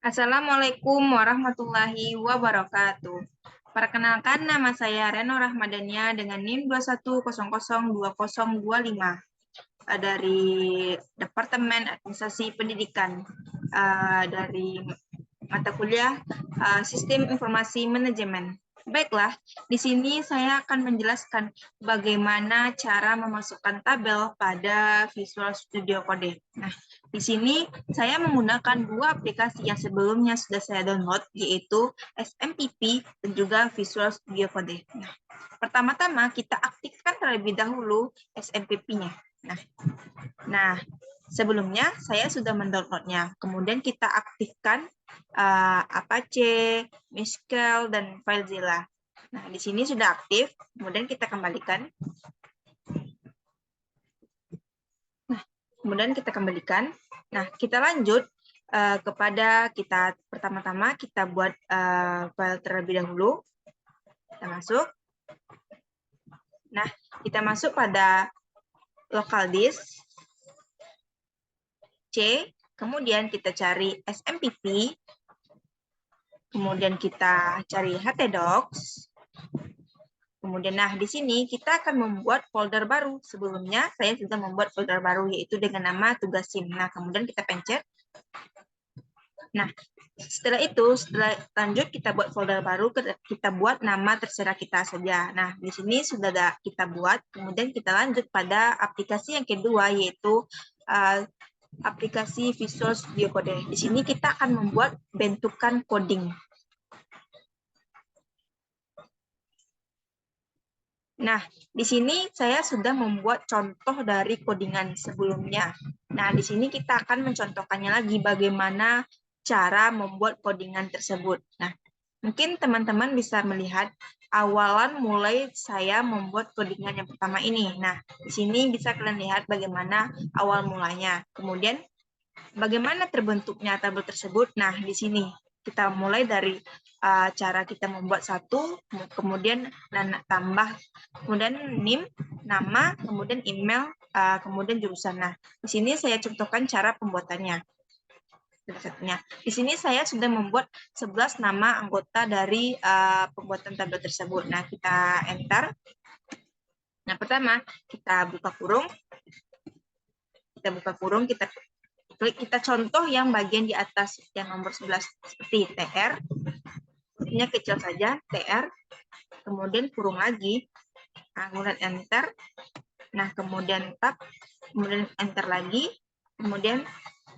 Assalamualaikum warahmatullahi wabarakatuh. Perkenalkan, nama saya Reno Rahmadania dengan NIM 21002025 dari Departemen Administrasi Pendidikan dari mata kuliah Sistem Informasi Manajemen. Baiklah, di sini saya akan menjelaskan bagaimana cara memasukkan tabel pada Visual Studio Code. Nah, di sini saya menggunakan dua aplikasi yang sebelumnya sudah saya download, yaitu SMPP dan juga Visual Studio Code. Nah, pertama-tama kita aktifkan terlebih dahulu SMPP-nya. Nah, sebelumnya saya sudah mendownloadnya. Kemudian kita aktifkan Apache, Miskel, dan FileZilla. Nah, di sini sudah aktif. Kemudian kita kembalikan. Nah, kita lanjut kepada pertama-tama kita buat file terlebih dahulu. Kita masuk. Nah, kita masuk pada local disk C, kemudian kita cari SMPP, kemudian kita cari htdocs, kemudian di sini kita akan membuat folder baru. Sebelumnya saya sudah membuat folder baru, yaitu dengan nama tugas SIM. Nah, kemudian kita pencet. Nah, setelah lanjut kita buat folder baru, kita buat nama terserah kita saja. Nah, di sini sudah kita buat, kemudian kita lanjut pada aplikasi yang kedua, yaitu aplikasi Visual Studio Code. Di sini kita akan membuat bentukan coding. Nah, di sini saya sudah membuat contoh dari codingan sebelumnya. Nah, di sini kita akan mencontohkannya lagi bagaimana cara membuat codingan tersebut. Nah, mungkin teman-teman bisa melihat awalan mulai saya membuat codingan yang pertama ini. Nah, di sini bisa kalian lihat bagaimana awal mulanya. Kemudian, bagaimana terbentuknya tabel tersebut? Nah, di sini kita mulai dari cara kita membuat satu, kemudian tambah, kemudian NIM, nama, kemudian email, kemudian jurusan. Nah, di sini saya contohkan cara pembuatannya. Di sini saya sudah membuat 11 nama anggota dari pembuatan tabel tersebut. Nah, kita enter. Nah, pertama kita buka kurung. Kita klik, kita contoh yang bagian di atas yang nomor 11 seperti TR. Kurungnya kecil saja, TR. Kemudian kurung lagi. Nah, kemudian enter. Nah, kemudian tab, kemudian enter lagi. Kemudian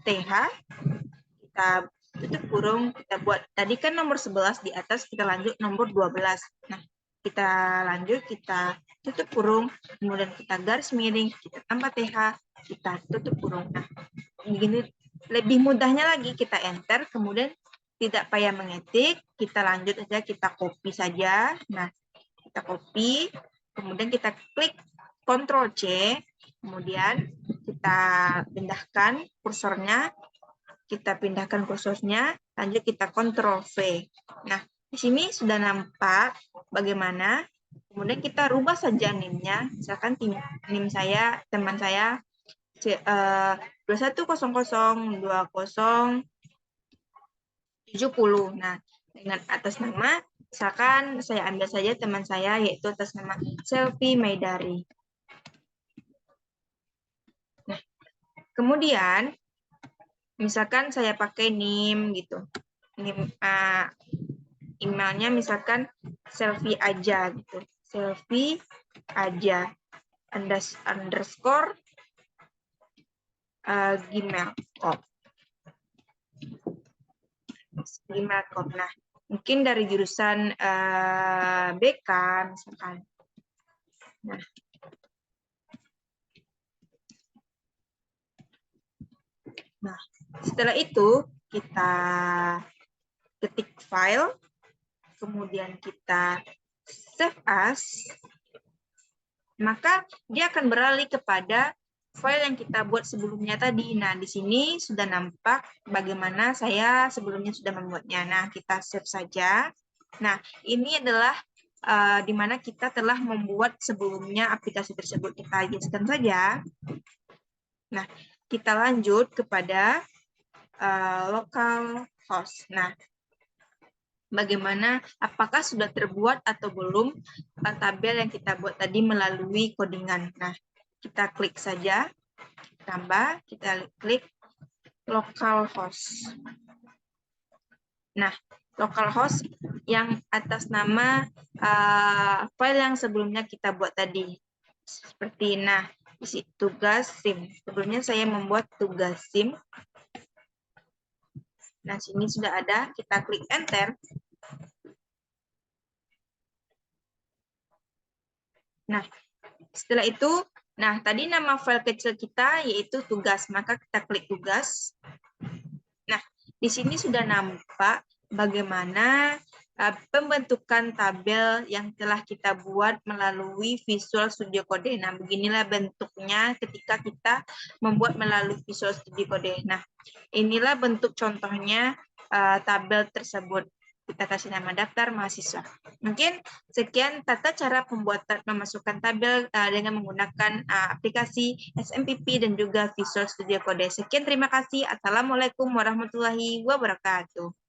TH. Kita tutup kurung, kita buat tadi kan nomor 11 di atas, kita lanjut nomor 12. Nah, kita lanjut, kita tutup kurung, kemudian kita garis miring, kita tambah TH, kita tutup kurung. Nah, begini lebih mudahnya lagi, kita enter, kemudian tidak payah mengetik, kita lanjut saja, kita copy saja. Nah, kita copy, kemudian kita klik Ctrl C, kemudian kita pindahkan kursornya, lanjut kita Ctrl V. Nah, di sini sudah nampak bagaimana. Kemudian kita rubah saja NIM-nya. Misalkan NIM saya, teman saya 21002070. Nah, dengan atas nama, misalkan saya ambil saja teman saya, yaitu atas nama Selvi Maidari. Nah, kemudian misalkan saya pakai NIM gitu. NIM emailnya misalkan Selfie aja gitu. Selfie aja _ gmail.com. Nah, mungkin dari jurusan BK misalkan. Nah, setelah itu kita ketik file, kemudian kita save as, maka dia akan beralih kepada file yang kita buat sebelumnya tadi. Nah, di sini sudah nampak bagaimana saya sebelumnya sudah membuatnya. Nah, kita save saja. Nah, ini adalah di mana kita telah membuat sebelumnya aplikasi tersebut. Kita jelaskan saja. Nah, kita lanjut kepada local host. Nah, bagaimana, apakah sudah terbuat atau belum tabel yang kita buat tadi melalui codingan. Nah, kita klik saja, tambah, kita klik localhost. Nah, localhost yang atas nama file yang sebelumnya kita buat tadi. Seperti, nah, isi tugas SIM. Sebelumnya saya membuat tugas SIM. Nah, sini sudah ada, kita klik enter. Nah, setelah itu, nah tadi nama file kecil kita yaitu tugas, maka kita klik tugas. Nah, di sini sudah nampak bagaimana pembentukan tabel yang telah kita buat melalui Visual Studio Code. Nah, beginilah bentuknya ketika kita membuat melalui Visual Studio Code. Nah, inilah bentuk contohnya tabel tersebut. Kita kasih nama daftar mahasiswa. Mungkin sekian tata cara pembuatan memasukkan tabel dengan menggunakan aplikasi SMPP dan juga Visual Studio Code. Sekian, terima kasih. Assalamualaikum warahmatullahi wabarakatuh.